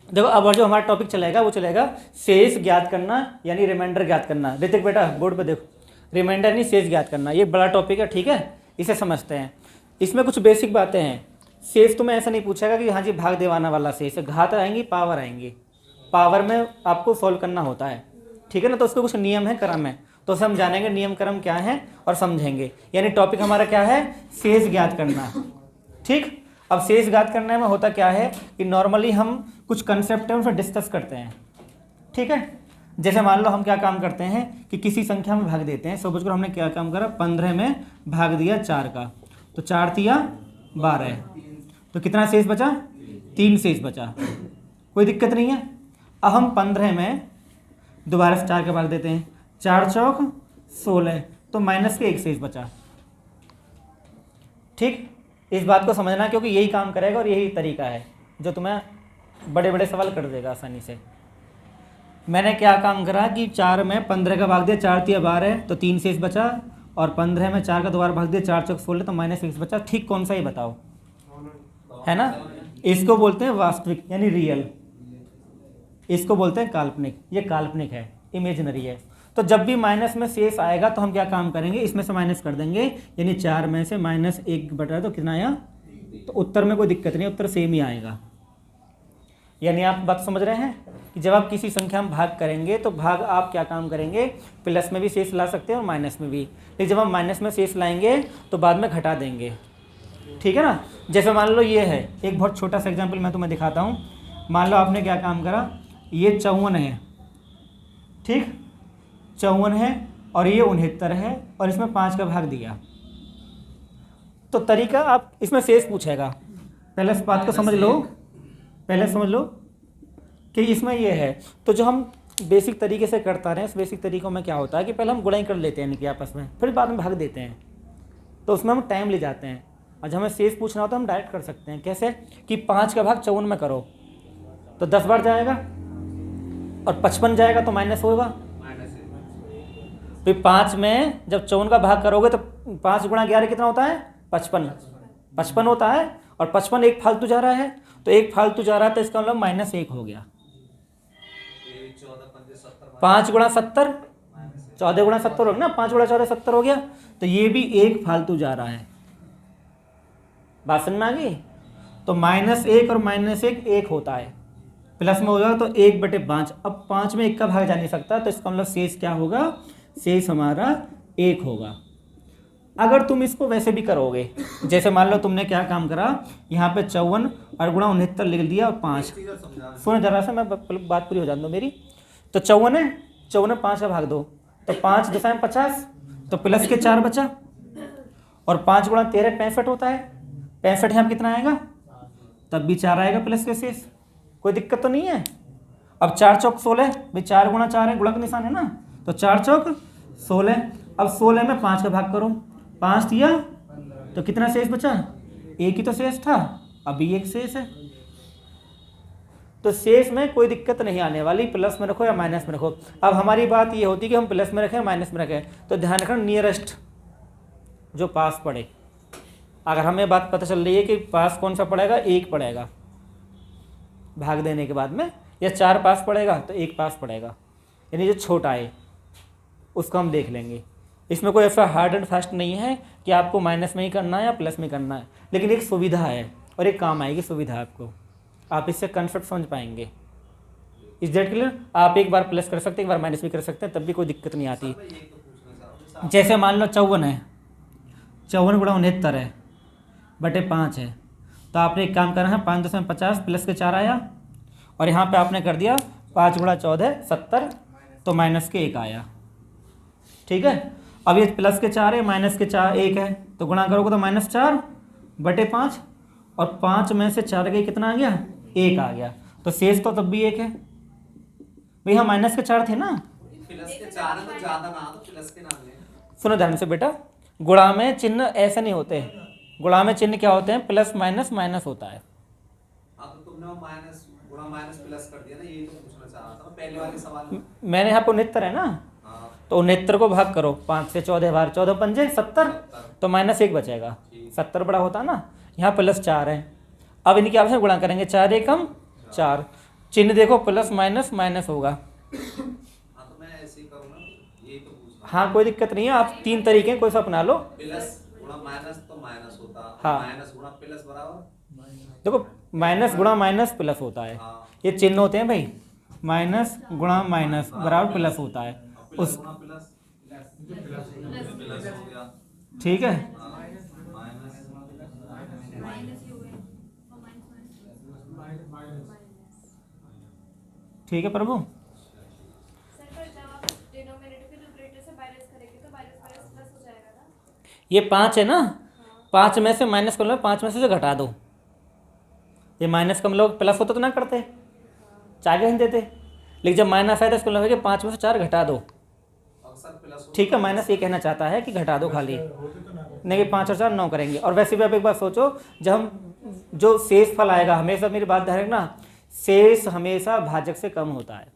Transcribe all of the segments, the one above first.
देखो अब जो हमारा टॉपिक चलेगा वो चलेगा शेष ज्ञात करना यानी रिमाइंडर ज्ञात करना। ऋतिक बेटा बोर्ड पे देखो, रिमाइंडर यानी शेष ज्ञात करना, ये बड़ा टॉपिक है, ठीक है, इसे समझते हैं। इसमें कुछ बेसिक बातें हैं। शेष तो मैं ऐसा नहीं पूछेगा कि हाँ जी भाग देवाना वाला शेष, घात आएंगी, पावर आएंगी, पावर में आपको सॉल्व करना होता है, ठीक है ना। तो उसके कुछ नियम है, क्रम है, तो उसे हम जानेंगे नियम क्रम क्या है और समझेंगे। यानी टॉपिक हमारा क्या है, शेष ज्ञात करना, ठीक। अब शेष ज्ञात करने में होता क्या है कि नॉर्मली हम कुछ कंसेप्ट है उसे डिस्कस करते हैं, ठीक है। जैसे मान लो हम क्या काम करते हैं कि किसी संख्या में भाग देते हैं। सपोज करो हमने क्या काम करा, 15 में भाग दिया 4 का, तो 4 तिया 12, तो कितना शेष बचा, 3 शेष बचा, कोई दिक्कत नहीं है। अब हम 15 में दोबारा से 4 के भाग देते हैं, 4 चौक 16, तो माइनस के 1 शेष बचा, ठीक। इस बात को समझना क्योंकि यही काम करेगा और यही तरीका है जो तुम्हें बड़े बड़े सवाल कर देगा आसानी से। मैंने क्या काम करा कि 4 में 15 का भाग दिया, 4 तिया 12, तो 3 शेष बचा, और 15 में 4 का दोबारा भाग दिया, 4 चौक 16, तो माइनस 1 बचा, ठीक। कौन सा ये बताओ, है ना। इसको बोलते हैं वास्तविक यानी रियल, इसको बोलते हैं काल्पनिक, ये काल्पनिक है, इमेजिनरी है। तो जब भी माइनस में शेष आएगा तो हम क्या काम करेंगे, इसमें से माइनस कर देंगे, यानी 4 में से माइनस 1 बटा तो कितना आया, तो उत्तर में कोई दिक्कत नहीं, उत्तर सेम ही आएगा। यानी आप बात समझ रहे हैं कि जब आप किसी संख्या में भाग करेंगे तो भाग आप क्या काम करेंगे, प्लस में भी शेष ला सकते हैं और माइनस में भी, लेकिन जब हम माइनस में शेष लाएंगे तो बाद में घटा देंगे, ठीक है ना। जैसे मान लो ये है, एक बहुत छोटा सा एग्जाम्पल मैं तुम्हें दिखाता हूँ। मान लो आपने क्या काम करा, ये 54 है, ठीक, 54 है, और ये 69 है, और इसमें 5 का भाग दिया। तो तरीका आप इसमें शेष पूछेगा, पहले इस बात को समझ लो, पहले समझ लो कि इसमें ये है। तो जो हम बेसिक तरीके से करता रहे, इस बेसिक तरीकों में क्या होता है कि पहले हम गुणाई कर लेते हैं इनकी आपस में, फिर बाद में भाग देते हैं, तो उसमें हम टाइम ले जाते हैं। और जब हमें शेष पूछना होता है हम डायरेक्ट कर सकते हैं। कैसे कि 5 का भाग 54 में करो तो 10 बार जाएगा, और 55 जाएगा तो माइनस होगा। फिर 5 में जब 54 का भाग करोगे तो 5 गुणा 11 कितना होता है, 55 होता है, और 55 एक फालतू जा रहा है, तो एक फालतू जा रहा है तो इसका मतलब -1 हो गया। 5 गुणा 70, 14 गुणा 70 हो गया ना, 5 गुणा 14 70 हो गया, तो ये भी एक फालतू जा रहा है। बात समझ में आ गई। तो -1 और -1 1 होता है, प्लस में हो जाएगा तो 1/5। अब 5 में 1 का भाग जा नहीं सकता, तो इसका मतलब शेष क्या होगा, शेष हमारा 1 होगा। अगर तुम इसको वैसे भी करोगे, जैसे मान लो तुमने क्या काम करा, यहाँ पे 54 और गुणा 69 लिख दिया, और 5, सुनो जरा सा मैं बात पूरी हो जाने दो मेरी। तो 54 है, 54 में 5 का भाग दो, तो 5 × 50, तो प्लस के 4 बचा, और 5 गुणा 13 65 होता है, 65 यहाँ कितना आएगा, तब भी 4 आएगा प्लस के शेष, कोई दिक्कत तो नहीं है। अब 4 चौक 16, भाई 4 गुणा 4 है, गुणा का निशान है ना, तो 4 चौक 16। अब 16 में 5 का भाग करो, 5 दिया तो कितना शेष बचा, 1 ही तो शेष था, अभी 1 शेष है। तो शेष में कोई दिक्कत नहीं आने वाली, प्लस में रखो या माइनस में रखो। अब हमारी बात ये होती है कि हम प्लस में रखें माइनस में रखें, तो ध्यान रखना नियरेस्ट जो पास पड़े। अगर हमें बात पता चल रही है कि पास कौन सा पड़ेगा, 1 पड़ेगा भाग देने के बाद में, या 4 पास पड़ेगा तो 1 पास पड़ेगा, यानी जो छोटा है उसको हम देख लेंगे। इसमें कोई ऐसा हार्ड एंड फास्ट नहीं है कि आपको माइनस में ही करना है या प्लस में करना है, लेकिन एक सुविधा है और एक काम आएगी सुविधा आपको, आप इससे कंसेप्ट समझ पाएंगे। इस डेट के लिए आप एक बार प्लस कर सकते हैं, एक बार माइनस भी कर सकते हैं, तब भी कोई दिक्कत नहीं आती। जैसे मान लो 54 है, 54 गुणा 69 है बटे 5 है, तो आपने एक काम करना है, 5.50 प्लस के 4 आया, और यहाँ पे आपने कर दिया 5 गुणा 14 70, तो माइनस के 1 आया, ठीक है। अब ये प्लस के 4 है, माइनस के 4 1 है, तो गुणा करोगे तो -4 बटे 5, और 5 में से 4 गई कितना आ गया, 1 आ गया, तो शेष तो तब भी 1 है। भैया माइनस के 4 थे ना, प्लस के 4 तो ज्यादा ना, तो प्लस के नाम ले। सुनो ध्यान से बेटा, गुणा में चिन्ह ऐसे नहीं होते, गुणा में चिन्ह क्या होते हैं, प्लस माइनस माइनस होता है। हाँ तो तुमने वो माइनस गुणा माइनस प्लस कर दिया ना, यही तो पूछना चाह रहा था पहले वाले सवाल में। मैंने यहाँ पर 69 है ना, तो 69 को भाग करो 5 से, 14 बार 14 पंजे 70, तो -1 बचेगा, 70 बड़ा होता है ना, यहाँ प्लस 4 है। अब इनकी आपस में गुणा करेंगे, 4 एकम 4, चिन्ह देखो, प्लस माइनस माइनस होगा। हाँ तो मैं ऐसे ही करूँ ना, यही तो पूछ रहा हाँ कोई दिक्कत नहीं है, आप 3 तरीके हैं, कोई सा अपना लो। हूँ। प्लस गुणा माइनस तो माइनस होता, हाँ। माइनस गुणा प्लस बराबर, देखो माइनस गुणा माइनस प्लस होता है, हाँ। ये चिन्ह होते हैं भाई, माइनस गुणा माइनस बराबर प्लस होता है प्लस उस, गुणा प्लस प्लस हो गया, ठीक है। हाँ, माइनस ठीक है प्रभु, सर पर जब आप डिनोमिनेटर के न्यूमरेटर से माइनस करेंगे तो माइनस माइनस प्लस हो जाएगा ना। ये 5 है ना, 5 में से माइनस कर लो, 5 में से घटा दो, ये माइनस का मतलब प्लस होता तो ना करते, 4 नहीं देते, लेकिन जब माइनस आया तो इसको लगेगा 5 में से 4 घटा दो, अक्सर प्लस ठीक है। माइनस ये कहना चाहता है कि घटा दो खाली, नहीं 5 और 4 9 करेंगे। और वैसे भी आप एक बात सोचो, जब हम जो शेष फल आएगा, हमेशा मेरी बात ध्यान रखना, शेष हमेशा भाजक से कम होता है,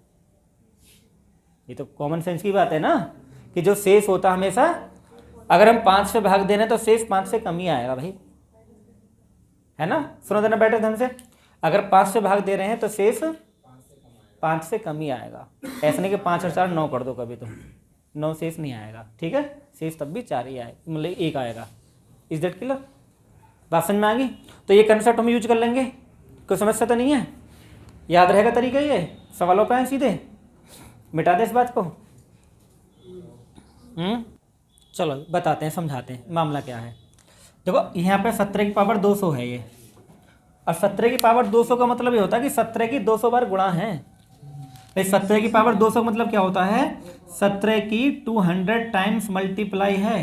ये तो कॉमन सेंस की बात है ना, कि जो शेष होता है हमेशा, अगर हम 5 से भाग दे रहे हैं तो शेष 5 से कम ही आएगा भाई, है ना। सुनो देना बैठे ढंग से, अगर 5 से भाग दे रहे हैं तो शेष 5 से कम ही आएगा, ऐसा नहीं कि 5 और 4 9 कर दो, कभी तो 9 शेष नहीं आएगा, ठीक है। शेष तब भी 4 ही आएगा, मतलब 1 आएगा। Is that clear? बात समझ में आ गई? तो ये कंसेप्ट हम यूज कर लेंगे, कोई समस्या तो नहीं है, याद रहेगा तरीका, ये सवालों पे आए सीधे, मिटा दे इस बात को। चलो बताते हैं, समझाते हैं मामला क्या है। देखो यहाँ पे 17 की पावर 200 है ये, और 17 की पावर 200 का मतलब ये होता है कि 17 की 200 बार गुणा है। 17 की पावर 200 का मतलब क्या होता है, 17 की 200 टाइम्स मल्टीप्लाई है।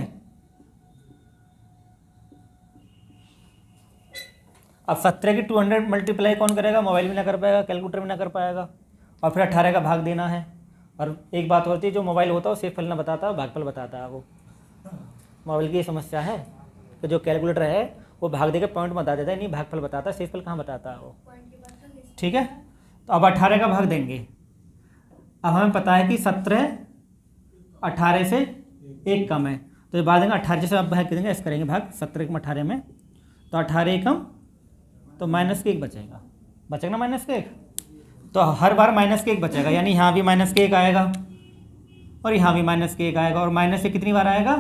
अब 17 की 200 मल्टीप्लाई कौन करेगा, मोबाइल में ना कर पाएगा, कैलकुलेटर में ना कर पाएगा, और फिर 18 का भाग देना है। और एक बात होती है, जो मोबाइल होता है वो शेषफल ना बताता, भागफल बताता है। वो मोबाइल की ये समस्या है कि जो कैलकुलेटर है वो भाग देकर पॉइंट बता देता है, नहीं भागफल बताता है, शेषफल कहाँ बताता है वो, ठीक है। तो अब 18 का भाग देंगे, अब हमें पता है कि 17 18 से 1 कम है, तो ये बाद देंगे 18 से आप भाग देंगे, ऐसे करेंगे भाग 17 कम 18 में, तो 18 कम तो माइनस के 1 बचेगा, बचेगा ना माइनस के 1, तो हर बार माइनस के 1 बचेगा, यानी यहाँ भी माइनस के 1 आएगा और यहाँ भी माइनस के 1 आएगा, और माइनस से कितनी बार आएगा,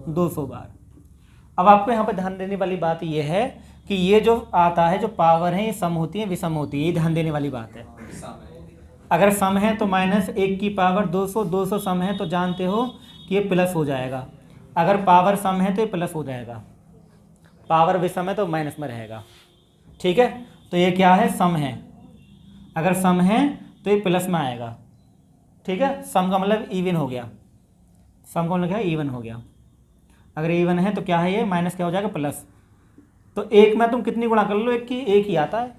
200 बार। अब आपको यहाँ पर ध्यान देने वाली बात यह है कि ये जो आता है, जो पावर है, ये सम होती है विषम होती है, ये ध्यान देने वाली बात है। अगर सम है तो -1 की पावर 200, 200 सम है तो जानते हो कि ये प्लस हो जाएगा, अगर पावर सम है तो ये प्लस हो जाएगा, पावर विषम है तो माइनस में रहेगा, ठीक है। तो ये क्या है, सम है, अगर सम है तो ये प्लस में आएगा, ठीक है। सम का मतलब इवन हो गया, सम का मतलब क्या है, इवन हो गया। अगर इवन है तो क्या है, ये माइनस क्या हो जाएगा, प्लस। तो 1 में तुम कितनी गुणा कर लो, 1 की 1 ही आता है।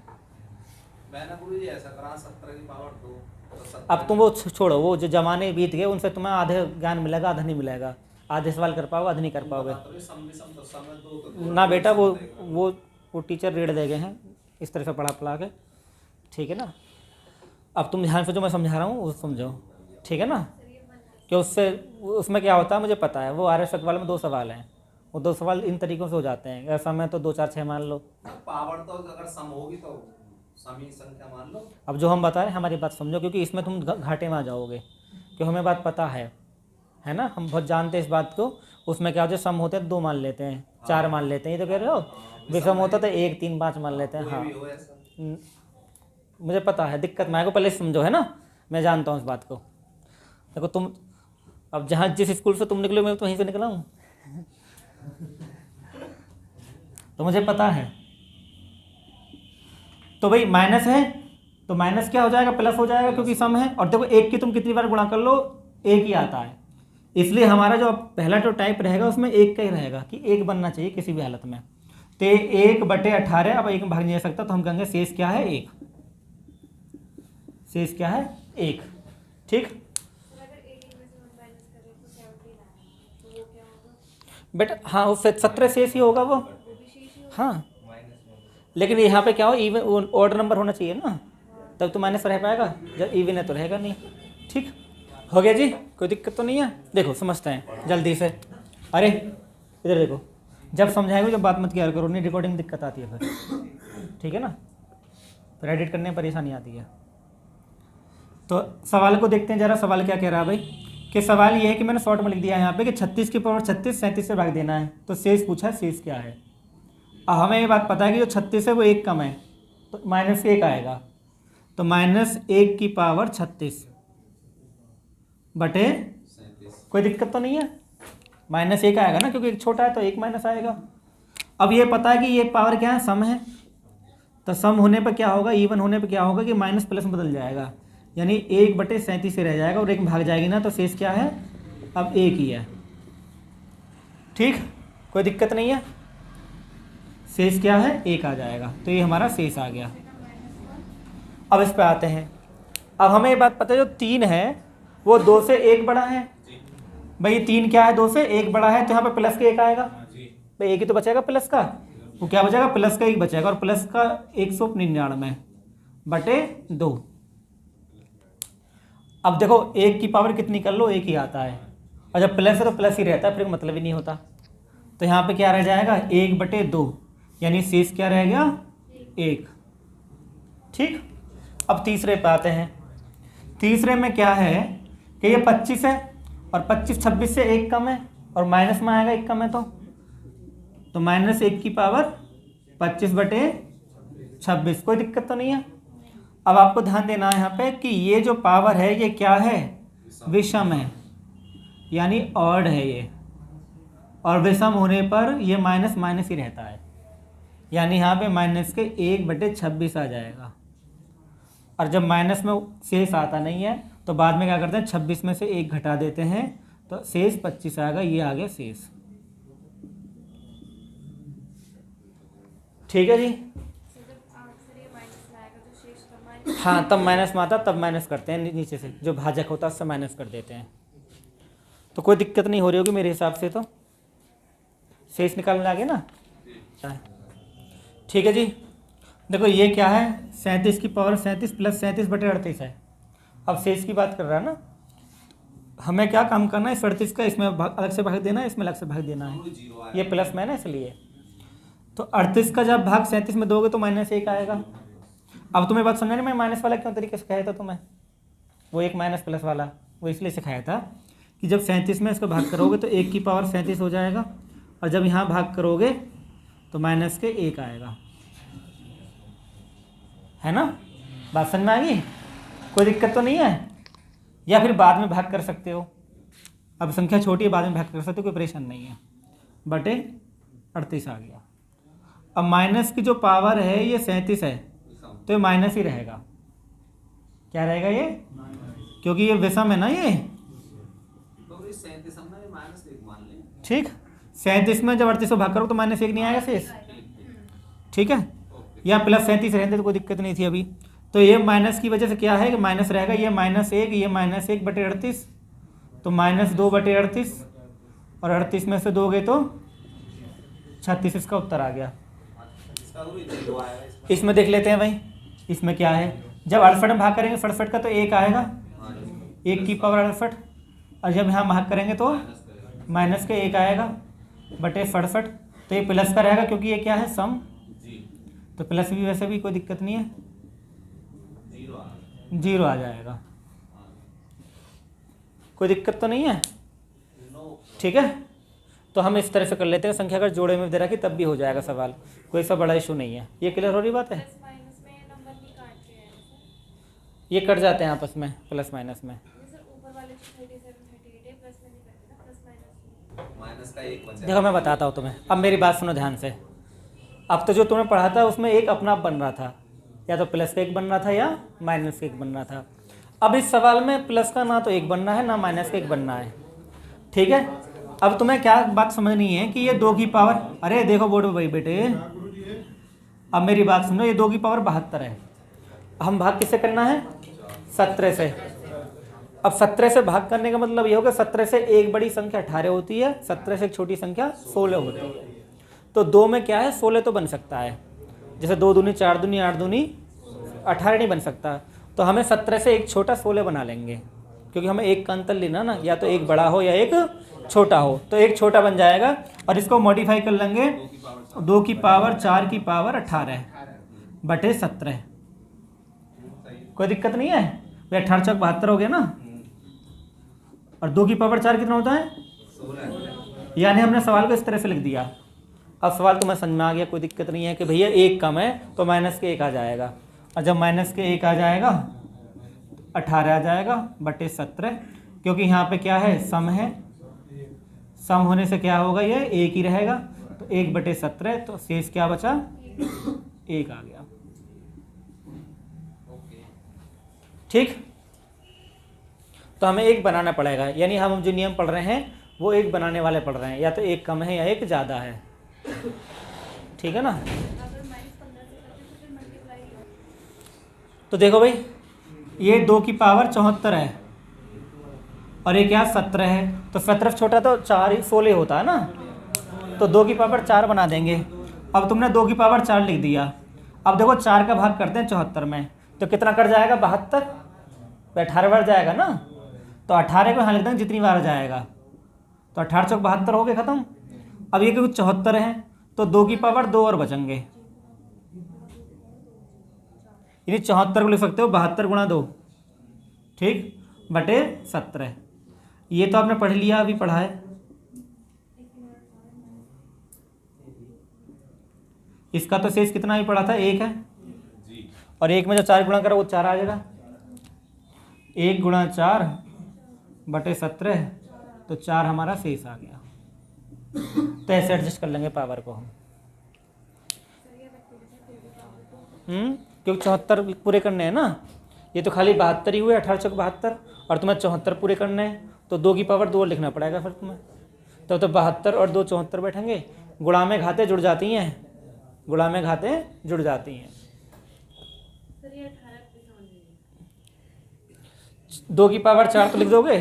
मैंने गुरुजी ऐसा करा 17 की पावर 2, तो 17 अब तुम वो छोड़ो, वो जो जमाने बीत गए उनसे तुम्हें आधे ज्ञान मिलेगा, आधा नहीं मिलेगा, आधे सवाल कर पाओगे, आधे नहीं कर पाओगे तो सम विषम तो सम है, तो ना बेटा। वो टीचर रेड दे गए हैं इस तरह से पढ़ा के, ठीक है ना। अब तुम ध्यान से जो मैं समझा रहा हूँ वो समझो, ठीक है ना, कि उसमें क्या होता है मुझे पता है। वो RS वाले में 2 सवाल हैं, वो 2 सवाल इन तरीक़ों से हो जाते हैं, अगर सम है तो 2 4 6 मान लो, पावर तो अगर सम होगी तो समी संख्या मान लो। अब जो हम बता रहे हैं हमारी बात समझो, क्योंकि इसमें तुम घाटे में आ जाओगे, क्योंकि हमें बात पता है ना, हम बहुत जानते हैं इस बात को। उसमें क्या होता है, सम होते हैं 2 मान लेते हैं, 4 मान लेते हैं, ये तो कह रहे हो। विषम होता तो 1 3 5 मान लेते हैं, हाँ मुझे पता है, दिक्कत मैं को पहले समझो, है ना, मैं जानता हूँ इस बात को। देखो तुम अब जहाँ जिस स्कूल से तुम निकले मैं तो वहीं से निकला हूँ तो मुझे पता है। तो भाई माइनस है तो माइनस क्या हो जाएगा, प्लस हो जाएगा, क्योंकि सम है। और देखो 1 की तुम कितनी बार गुणा कर लो, 1 ही आता है, इसलिए हमारा जो पहला जो टाइप रहेगा उसमें 1 का ही रहेगा, कि 1 बनना चाहिए किसी भी हालत में। तो 1/18, अब 1 में भाग नहीं जा सकता, तो हम कहेंगे शेष क्या है, 1, शेष क्या है, 1, ठीक। बेटा हाँ, उससे 17 शेष ही होगा वो, हाँ, लेकिन यहाँ पे क्या हो, इवन ऑड नंबर होना चाहिए ना, तब तो माइनस रह पाएगा, जब इवन है तो रहेगा नहीं, ठीक हो गया जी, कोई दिक्कत तो नहीं है। देखो समझते हैं जल्दी से, अरे इधर देखो, जब समझाएगा जब बात मत किया करो, नहीं रिकॉर्डिंग दिक्कत आती है फिर, ठीक है ना, फिर एडिट करने में परेशानी आती है। तो सवाल को देखते हैं जरा, सवाल क्या कह रहा है भाई, कि सवाल ये है कि मैंने शॉर्ट में लिख दिया है यहाँ पे कि 36 की पावर 36 37 से भाग देना है, तो शेष पूछा है, शेष क्या है। अब हमें ये बात पता है कि जो 36 है वो 1 कम है, तो -1 आएगा, तो -1 की पावर 36 बटे, कोई दिक्कत तो नहीं है, -1 आएगा ना, क्योंकि एक छोटा है तो 1 माइनस आएगा। अब ये पता है कि ये पावर क्या है, सम है, तो सम होने पर क्या होगा, इवन होने पर क्या होगा कि माइनस प्लस में बदल जाएगा, यानी 1/37 से रह जाएगा और 1 में भाग जाएगी ना, तो शेष क्या है, अब 1 ही है। ठीक, कोई दिक्कत नहीं है, शेष क्या है, 1 आ जाएगा, तो ये हमारा शेष आ गया। अब इस पे आते हैं। अब हमें ये बात पता है जो 3 है वो 2 से 1 बड़ा है। भाई 3 क्या है, 2 से 1 बड़ा है, तो यहाँ पे प्लस के 1 आएगा, भाई 1 ही तो बचेगा प्लस का, वो क्या बचेगा, प्लस का 1 बचेगा, और प्लस का 199 बटे 2। अब देखो 1 की पावर कितनी कर लो, 1 ही आता है, और जब प्लस है तो प्लस ही रहता है, फिर मतलब ही नहीं होता। तो यहाँ पे क्या रह जाएगा, 1/2, यानी शेष क्या रह गया, 1। ठीक, अब तीसरे पे आते हैं। तीसरे में क्या है कि ये 25 है, और 25 26 से 1 कम है, और माइनस में आएगा 1 कम है, तो -1 की पावर 25/26, कोई दिक्कत तो नहीं है। अब आपको ध्यान देना है यहाँ पे कि ये जो पावर है ये क्या है, विषम है, यानी ऑड है ये, और विषम होने पर ये माइनस माइनस ही रहता है, यानी यहाँ पे माइनस के 1/26 आ जाएगा। और जब माइनस में शेष आता नहीं है तो बाद में क्या करते हैं, 26 में से 1 घटा देते हैं, तो शेष 25 आएगा, ये आ गया शेष। ठीक है जी, हाँ तब माइनस में आता, तब माइनस करते हैं नीचे से, जो भाजक होता है उससे माइनस कर देते हैं, तो कोई दिक्कत नहीं हो रही होगी मेरे हिसाब से, तो शेष निकालने लगे ना। ठीक है जी, देखो ये क्या है, 37 की पावर 37 प्लस 37/38 है। अब शेष की बात कर रहा है ना, हमें क्या काम करना है, 38 का इसमें अलग से भाग देना है, इसमें अलग से भाग देना है, ये प्लस में है ना इसलिए। तो 38 का जब भाग 37 में दोगे तो -1 आएगा। अब तुम्हें बात समझा नहीं, मैं माइनस वाला क्यों तरीके से सिखाया था तुम्हें, वो एक माइनस प्लस वाला, वो इसलिए सिखाया था कि जब 37 में इसको भाग करोगे तो 1 की पावर 37 हो जाएगा, और जब यहाँ भाग करोगे तो -1 आएगा, है ना, बात समझ में आ गई, कोई दिक्कत तो नहीं है। या फिर बाद में भाग कर सकते हो, अब संख्या छोटी है बाद में भाग कर सकते हो, कोई परेशान नहीं है, बटे 38 आ गया। अब माइनस की जो पावर है ये 37 है, तो ये माइनस ही रहेगा, क्या रहेगा ये, क्योंकि ये विषम है ना ये, ठीक। 37 में जब 38 भाग करो तो -1 नहीं आएगा शेष, ठीक है, या प्लस 37 रहते तो कोई दिक्कत नहीं थी अभी। तो ये माइनस की वजह से क्या है कि माइनस रहेगा, ये -1, ये -1/38, तो -2/38, और 38 में से दोगे तो 36, इसका उत्तर आ गया। इसमें देख लेते हैं भाई, इसमें क्या है, जब 68 में भाग करेंगे 67 का तो 1 आएगा, 1 की पावर 68, और जब यहाँ भाग करेंगे तो माइनस के 1 आएगा बटे 67, तो ये प्लस का रहेगा क्योंकि ये क्या है, सम, तो प्लस भी वैसे भी कोई दिक्कत नहीं है, 0 आ जाएगा, कोई दिक्कत तो नहीं है। ठीक है, तो हम इस तरह से कर लेते हैं, संख्या अगर जोड़े में दे रहा कि तब भी हो जाएगा सवाल, कोई सा बड़ा इशू नहीं है। ये क्लियर हो रही बात है, ये कट जाते हैं आपस में प्लस माइनस में, देखो मैं बताता हूँ तुम्हें, अब मेरी बात सुनो ध्यान से। अब तो जो तुमने पढ़ा था उसमें एक अपना आप बन रहा था, या तो प्लस का 1 बन रहा था या माइनस का 1 बन रहा था। अब इस सवाल में प्लस का ना तो 1 बनना है ना माइनस का 1 बनना है, ठीक है। अब तुम्हें क्या बात समझनी है कि ये 2 की पावर, अरे देखो बोर्ड पे भाई बेटे, अब मेरी बात सुनो, ये 2 की पावर 72 है, हम भाग किससे करना है, 17 से। अब 17 से भाग करने का मतलब ये होगा 17 से एक बड़ी संख्या 18 होती है, 17 से एक छोटी संख्या 16 होती है, तो 2 में क्या है 16 तो बन सकता है, जैसे 2 दूनी 4 दूनी 8 दूनी 18 नहीं बन सकता, तो हमें 17 से एक छोटा 16 बना लेंगे, क्योंकि हमें एक का अंतर लेना ना, या तो एक बड़ा हो या एक छोटा हो, तो एक छोटा बन जाएगा, और इसको मॉडिफाई कर लेंगे 2 की पावर 4 की पावर 18 बटे 17, कोई दिक्कत नहीं है। भाई 18 चौक 72 हो गया ना, और 2 की पावर 4 कितना होता है? 16। यानी हमने सवाल को इस तरह से लिख दिया। अब सवाल तुम्हें समझ में आ गया, कोई दिक्कत नहीं है कि भैया 1 कम है तो माइनस के 1 आ जाएगा, और जब माइनस के 1 आ जाएगा 18 आ जाएगा बटे 17, क्योंकि यहाँ पे क्या है, सम है, सम होने से क्या होगा, ये 1 ही रहेगा, तो 1 बटे 17, तो शेष क्या बचा, 1 आ गया। ठीक, तो हमें 1 बनाना पड़ेगा, यानी हम जो नियम पढ़ रहे हैं वो 1 बनाने वाले पढ़ रहे हैं, या तो 1 कम है या 1 ज़्यादा है। ठीक है ना। अगर -15 से करते तो फिर मल्टीप्लाई तो देखो भाई, ये 2 की पावर 74 है और ये क्या 17 है, तो 17 छोटा तो 4 ही 16 होता है ना, तो 2 की पावर 4 बना देंगे। अब तुमने 2 की पावर 4 लिख दिया। अब देखो 4 का भाग करते हैं 74 में, तो कितना कट जाएगा, 72, तो 18 बार जाएगा ना, तो 18 को यहाँ लिख देंगे जितनी बार जाएगा, तो 18 चौक 72 हो गए ख़त्म। अब ये क्योंकि 74 है तो 2 की पावर 2 और बचेंगे, यानी 74 को लिख सकते हो 72 गुणा 2, ठीक, बटे 17। ये तो आपने पढ़ लिया, अभी पढ़ा है। इसका तो शेष कितना ही पढ़ा था, 1 है, और 1 में जो 4 गुणा करो वो 4 आ जाएगा, 1 गुणा 4 बटे 17, तो 4 हमारा शेष आ गया। तो ऐसे एडजस्ट कर लेंगे पावर को हम, क्योंकि 74 पूरे करने हैं ना, ये तो खाली 72 ही हुए, 18 चौक 72, और तुम्हें 74 पूरे करने हैं, तो 2 की पावर 2 लिखना पड़ेगा फिर तुम्हें, तो 72 और 2 74 बैठेंगे, गुणा में घाते जुड़ जाती हैं, गुणा में घाते जुड़ जाती हैं। सर ये 18 पे समझ लीजिए। 2 की पावर 4 तो लिख दोगे,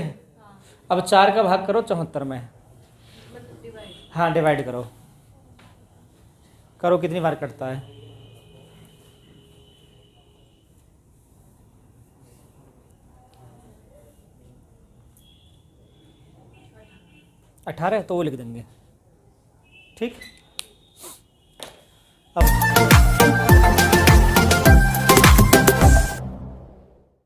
अब 4 का भाग करो 74 में, मतलब डिवाइड। हाँ डिवाइड करो, करो कितनी बार कटता है, 18, तो वो लिख देंगे। ठीक, अब